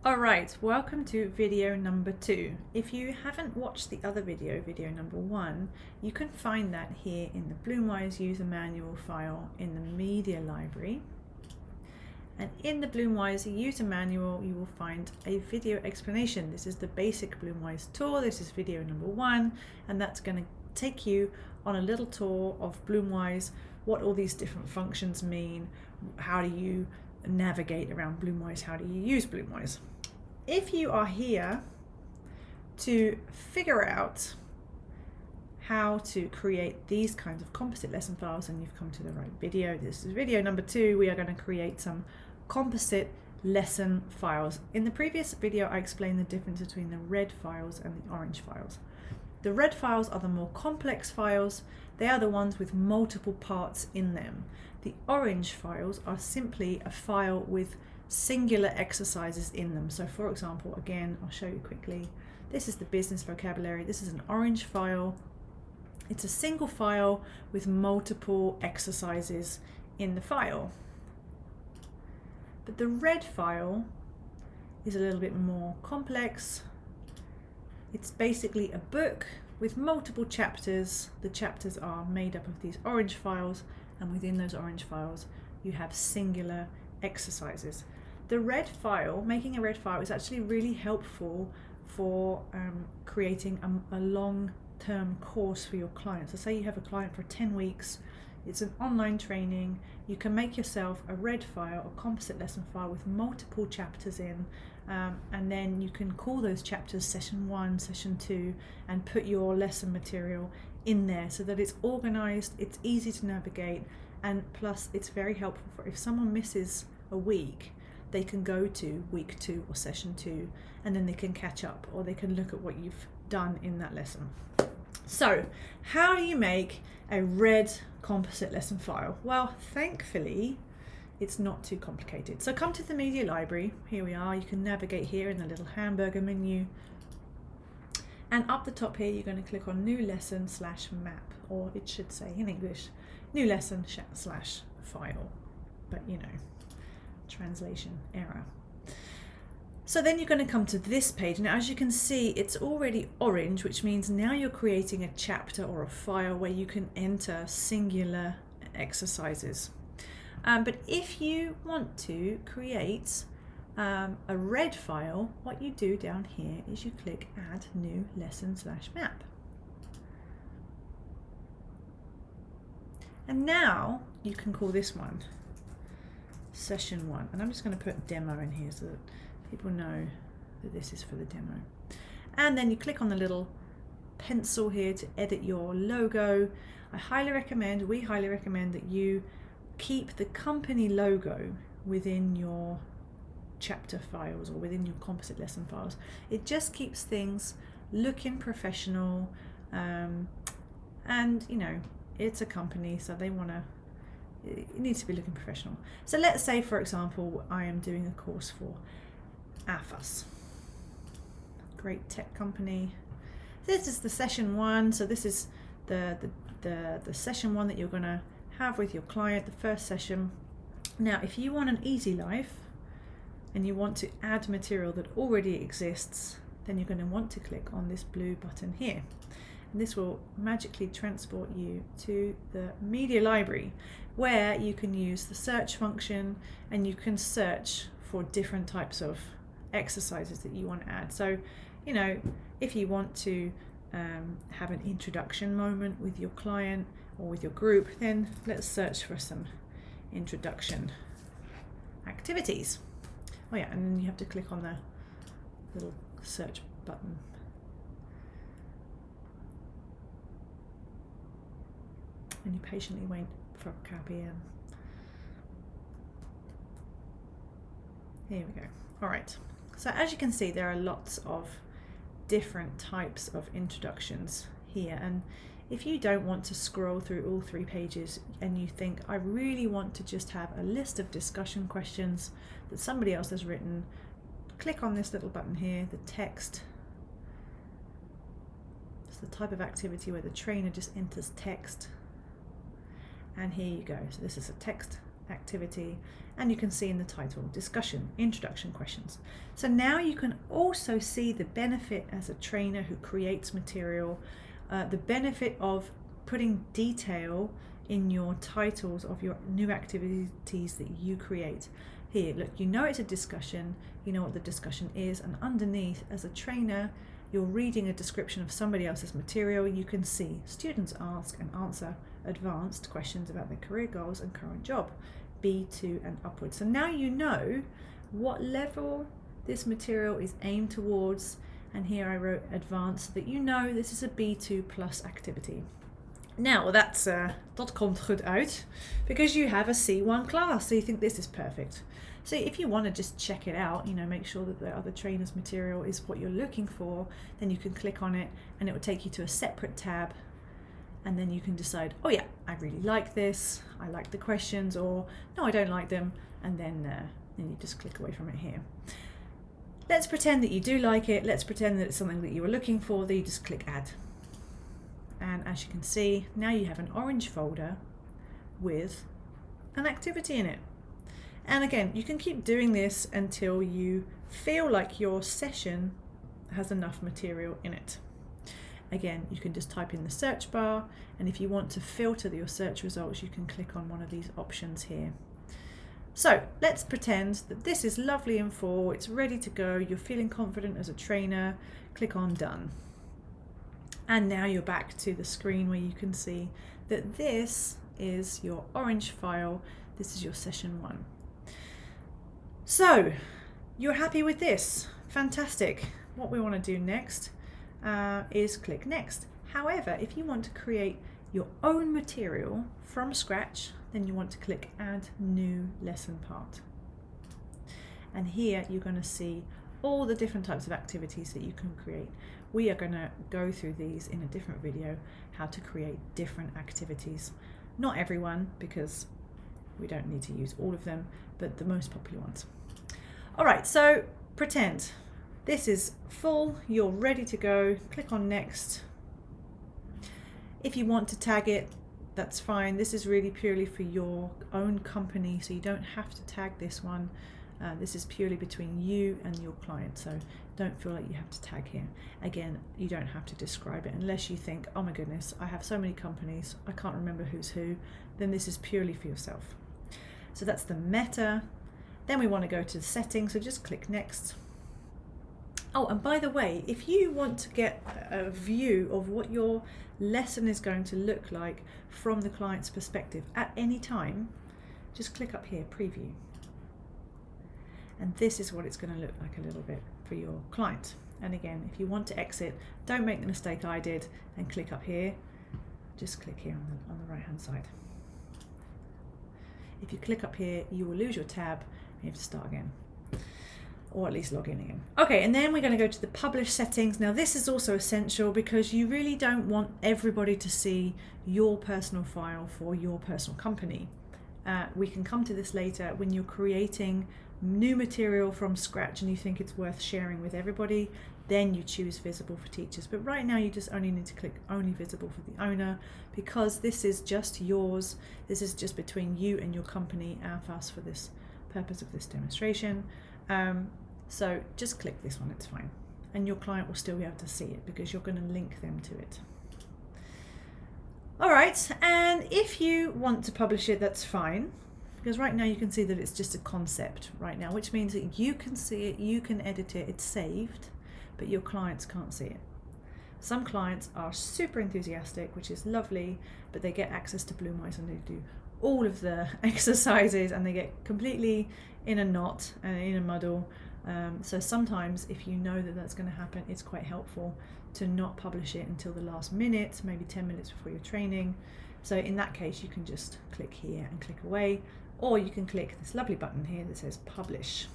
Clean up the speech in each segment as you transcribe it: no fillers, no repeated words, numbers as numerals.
Alright, welcome to video number 2. If you haven't watched the other video, video number 1, you can find that here in the Bloomwise user manual file in the media library. And in the Bloomwise user manual, you will find a video explanation. This is the basic Bloomwise tour. This is video number 1, and that's going to take you on a little tour of Bloomwise, what all these different functions mean, how do you navigate around Bloomwise, how do you use Bloomwise. If you are here to figure out how to create these kinds of composite lesson files, and you've come to the right video. This is video number 2. We are going to create some composite lesson files. In the previous video, I explained the difference between the red files and the orange files. The red files are the more complex files. They are the ones with multiple parts in them. The orange files are simply a file with singular exercises in them. So for example, again, I'll show you quickly. This is the business vocabulary. This is an orange file. It's a single file with multiple exercises in the file. But the red file is a little bit more complex. It's basically a book with multiple chapters. The chapters are made up of these orange files, and within those orange files you have singular exercises. The red file, making a red file, is actually really helpful for creating a long-term course for your clients. So say you have a client for 10 weeks, it's an online training, you can make yourself a red file, a composite lesson file with multiple chapters in, and then you can call those chapters session 1, session 2, and put your lesson material in there so that it's organized, it's easy to navigate, and plus it's very helpful for if someone misses a week, they can go to week 2 or session 2, and then they can catch up, or they can look at what you've done in that lesson. So how do you make a red composite lesson file? Well, thankfully it's not too complicated. So come to the media library. Here we are. You can navigate here in the little hamburger menu, and up the top here you're going to click on new lesson / map, or it should say in English new lesson / file, but you know, translation error. So then you're going to come to this page. Now as you can see, it's already orange, which means now you're creating a chapter or a file where you can enter singular exercises. But if you want to create a red file, what you do down here is you click add new lesson / map. And now you can call this one session 1, and I'm just going to put demo in here so that people know that this is for the demo. And then you click on the little pencil here to edit your logo. We highly recommend that you keep the company logo within your chapter files or within your composite lesson files. It just keeps things looking professional, and you know, it's a company, so it needs to be looking professional. So let's say, for example, I am doing a course for AFAS, great tech company. This is the session 1, so this is the session 1 that you're going to have with your client, the first session. Now if you want an easy life and you want to add material that already exists, then you're going to want to click on this blue button here, and this will magically transport you to the media library, where you can use the search function and you can search for different types of exercises that you want to add. So you know, if you want to have an introduction moment with your client or with your group, then let's search for some introduction activities. Oh yeah, and then you have to click on the little search button. And you patiently wait for a copy in. Here we go. All right. So as you can see, there are lots of different types of introductions here. And if you don't want to scroll through all 3 pages and you think, I really want to just have a list of discussion questions that somebody else has written, click on this little button here, the text. It's the type of activity where the trainer just enters text. And here you go. So this is a text activity. And you can see in the title, discussion, introduction questions. So now you can also see the benefit as a trainer who creates material, the benefit of putting detail in your titles of your new activities that you create. Here, look, you know it's a discussion, you know what the discussion is, and underneath, as a trainer, you're reading a description of somebody else's material. You can see students ask and answer advanced questions about their career goals and current job, B2 and upwards. So now you know what level this material is aimed towards, and here I wrote advanced so that you know this is a B2 plus activity. Now dat komt goed uit because you have a C1 class, so you think this is perfect. So if you want to just check it out, you know, make sure that the other trainer's material is what you're looking for, then you can click on it and it will take you to a separate tab, and then you can decide, oh yeah, I really like this, I like the questions, or no, I don't like them, and then you just click away from it here. Let's pretend that you do like it. Let's pretend that it's something that you were looking for. Then you just click add. And as you can see, now you have an orange folder with an activity in it. And again, you can keep doing this until you feel like your session has enough material in it. Again, you can just type in the search bar, and if you want to filter your search results, you can click on one of these options here. So let's pretend that this is lovely and full, it's ready to go, you're feeling confident as a trainer, click on done. And now you're back to the screen where you can see that this is your orange file, this is your session 1. So you're happy with this, fantastic. What we want to do next is click next. However, if you want to create your own material from scratch, then you want to click add new lesson part. And here you're going to see all the different types of activities that you can create. We are going to go through these in a different video, how to create different activities. Not everyone, because we don't need to use all of them, but the most popular ones. All right, so pretend this is full, you're ready to go, click on next. If you want to tag it, that's fine. This is really purely for your own company, so you don't have to tag this one. This is purely between you and your client, so don't feel like you have to tag here. Again, you don't have to describe it unless you think, oh my goodness, I have so many companies, I can't remember who's who. Then this is purely for yourself. So that's the meta. Then we want to go to the settings, so just click next. Oh, and by the way, if you want to get a view of what your lesson is going to look like from the client's perspective at any time, just click up here, preview. And this is what it's going to look like a little bit for your client. And again, if you want to exit, don't make the mistake I did and click up here. Just click here on the right hand side. If you click up here, you will lose your tab and you have to start again. Or at least log in again. Okay, and then we're going to go to the publish settings. Now this is also essential because you really don't want everybody to see your personal file for your personal company. We can come to this later when you're creating new material from scratch and you think it's worth sharing with everybody, then you choose visible for teachers. But right now you just only need to click only visible for the owner because this is just yours. This is just between you and your company, us for this purpose of this demonstration. So just click this one, it's fine. And your client will still be able to see it because you're going to link them to it. All right, and if you want to publish it, that's fine. Because right now you can see that it's just a concept right now, which means that you can see it, you can edit it, it's saved, but your clients can't see it. Some clients are super enthusiastic, which is lovely, but they get access to Bloomwise and they do all of the exercises and they get completely in a knot and in a muddle. So sometimes if you know that that's going to happen, it's quite helpful to not publish it until the last minute, maybe 10 minutes before your training. So in that case, you can just click here and click away, or you can click this lovely button here that says publish.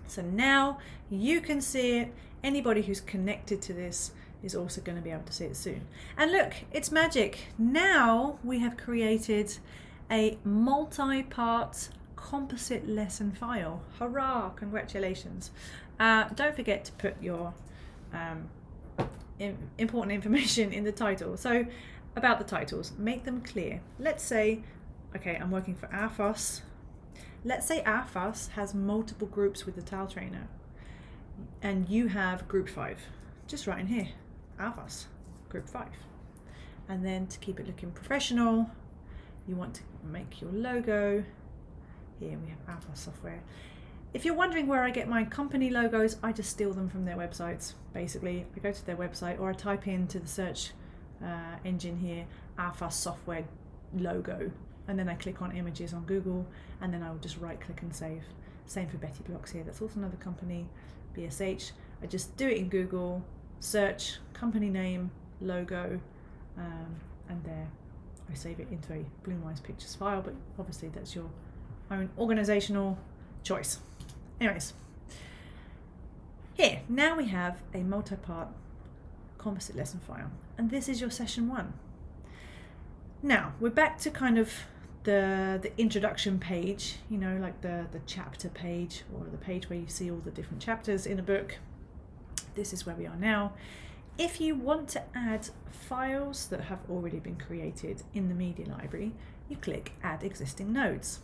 So now you can see it. Anybody who's connected to this is also going to be able to see it soon. And look, it's magic. Now we have created a multi-part composite lesson file. Hurrah, congratulations. Don't forget to put your important information in the title. So about the titles, make them clear. Let's say, okay, I'm working for AFOS Let's say AFAS has multiple groups with the towel trainer and you have group 5. Just write in here, AFAS, group 5. And then to keep it looking professional, you want to make your logo. Here we have AFAS software. If you're wondering where I get my company logos, I just steal them from their websites. Basically, I go to their website or I type into the search engine here, AFAS software logo, and then I click on images on Google, and then I will just right click and save. Same for Betty Blocks here, that's also another company, BSH. I just do it in Google, search, company name, logo, and there I save it into a Bloomwise Pictures file, but obviously that's your own organizational choice. Anyways, here, now we have a multi-part composite lesson file, and this is your session 1. Now, we're back to kind of the introduction page, you know, like the chapter page, or the page where you see all the different chapters in a book. This is where we are now. If you want to add files that have already been created in the media library, you click Add Existing Nodes.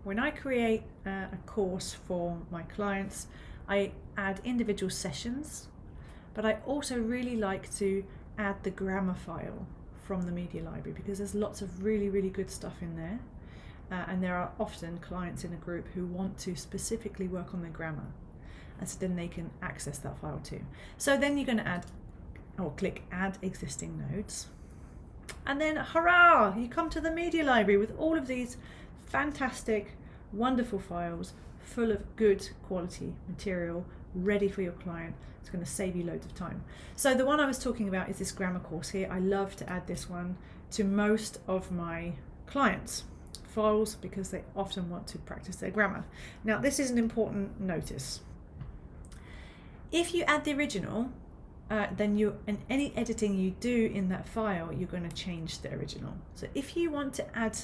When I create a course for my clients, I add individual sessions, but I also really like to add the grammar file from the media library because there's lots of really, really good stuff in there. And there are often clients in a group who want to specifically work on their grammar. And so then they can access that file too. So then you're going to add, or click Add Existing Nodes. And then, hurrah, you come to the media library with all of these fantastic, wonderful files full of good quality material ready for your client. It's going to save you loads of time. So the one I was talking about is this grammar course here. I love to add this one to most of my clients' files because they often want to practice their grammar. Now this is an important notice. If you add the original, then in any editing you do in that file, you're going to change the original. So if you want to add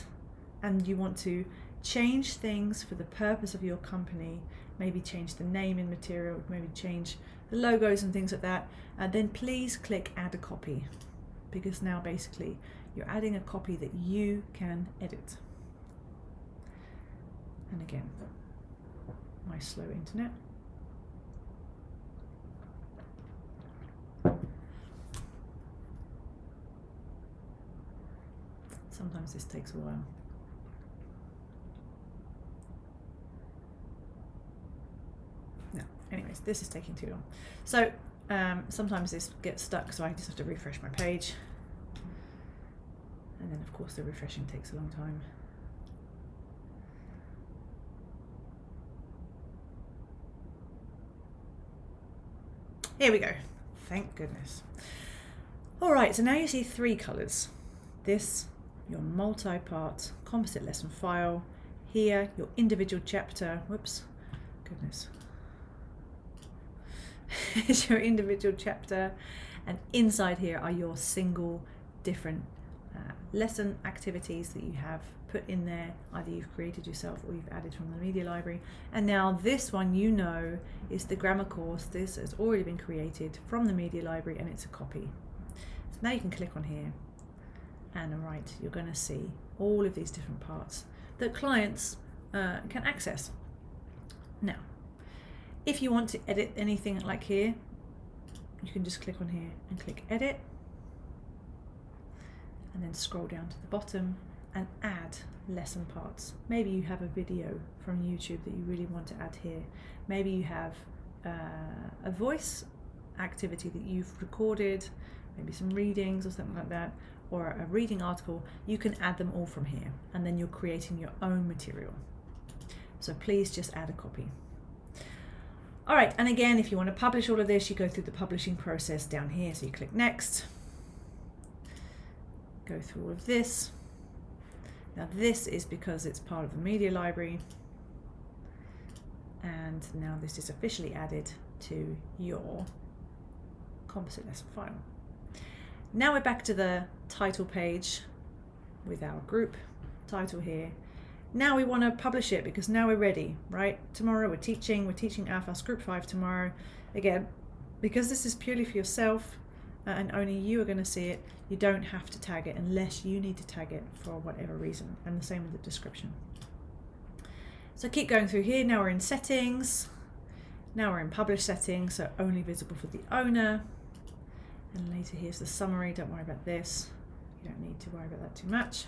and you want to change things for the purpose of your company, maybe change the name in material, maybe change the logos and things like that, then please click Add a Copy, because now basically you're adding a copy that you can edit. And again, my slow internet. Sometimes this takes a while. No, anyways, this is taking too long. So sometimes this gets stuck, so I just have to refresh my page. And then of course the refreshing takes a long time. Here we go. Thank goodness. All right, so now you see 3 colors. This, your multi-part composite lesson file. Here, your individual chapter. Whoops, goodness. It's your individual chapter. And inside here are your single different lesson activities that you have put in there. Either you've created yourself or you've added from the media library. And now this one, you know, is the grammar course. This has already been created from the media library and it's a copy. So now you can click on here and right, you're going to see all of these different parts that clients can access. Now, if you want to edit anything like here, you can just click on here and click Edit, and then scroll down to the bottom and add lesson parts. Maybe you have a video from YouTube that you really want to add here. Maybe you have a voice activity that you've recorded, maybe some readings or something like that, or a reading article. You can add them all from here, and then you're creating your own material. So please just add a copy. All right, and again, if you want to publish all of this, you go through the publishing process down here. So you click Next, go through all of this. Now this is because it's part of the media library, and now this is officially added to your composite lesson file. Now we're back to the title page with our group title here. Now we want to publish it because now we're ready, right? Tomorrow we're teaching AFAS Group 5 tomorrow. Again, because this is purely for yourself and only you are going to see it, you don't have to tag it unless you need to tag it for whatever reason, and the same with the description. So keep going through here. Now we're in settings. Now we're in publish settings, so only visible for the owner. And later here's the summary. Don't worry about this. You don't need to worry about that too much.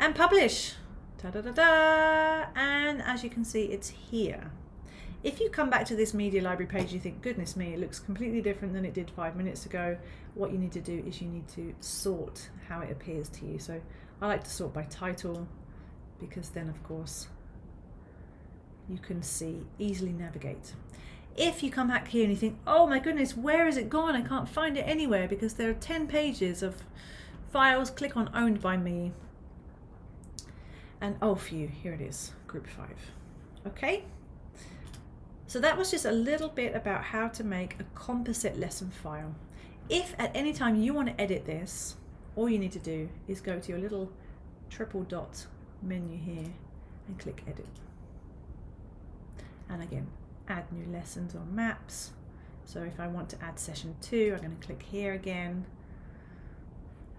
And publish. Ta-da-da-da. And as you can see, it's here. If you come back to this media library page, you think, goodness me, it looks completely different than it did 5 minutes ago. What you need to do is you need to sort how it appears to you. So I like to sort by title, because then of course you can see, easily navigate. If you come back here and you think, oh my goodness, where is it gone? I can't find it anywhere because there are 10 pages of files. Click on Owned by Me. And oh phew, here it is, group 5. Okay. So that was just a little bit about how to make a composite lesson file. If at any time you want to edit this, all you need to do is go to your little triple dot menu here and click edit. And again, add new lessons or maps. So if I want to add session 2, I'm going to click here again.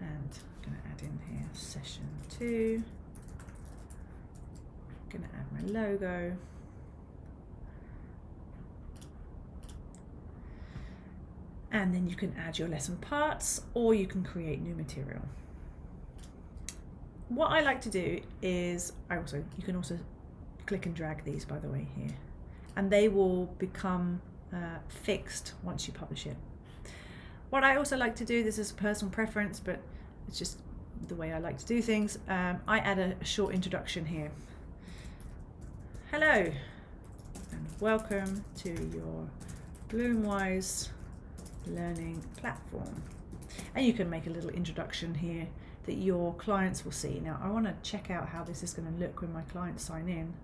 And I'm going to add in here session 2. I'm going to add my logo. And then you can add your lesson parts, or you can create new material. What I like to do is, you can also click and drag these, by the way, here. And they will become fixed once you publish it. What I also like to do, this is a personal preference, but it's just the way I like to do things. I add a short introduction here. Hello, and welcome to your Bloomwise learning platform. And you can make a little introduction here that your clients will see. Now I want to check out how this is going to look when my clients sign in.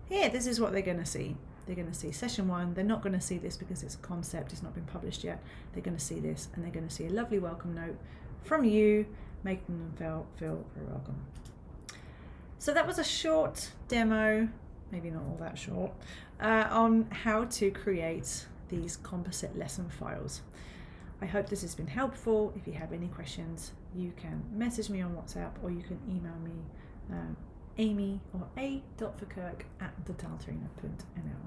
Here, this is what they're going to see. They're going to see session 1. They're not going to see this because it's a concept, it's not been published yet. They're going to see this, and they're going to see a lovely welcome note from you, making them feel very welcome. So that was a short demo, maybe not all that short, on how to create these composite lesson files. I hope this has been helpful. If you have any questions, you can message me on WhatsApp, or you can email me, Amy or a.verkerk@thetalentrainer.nl.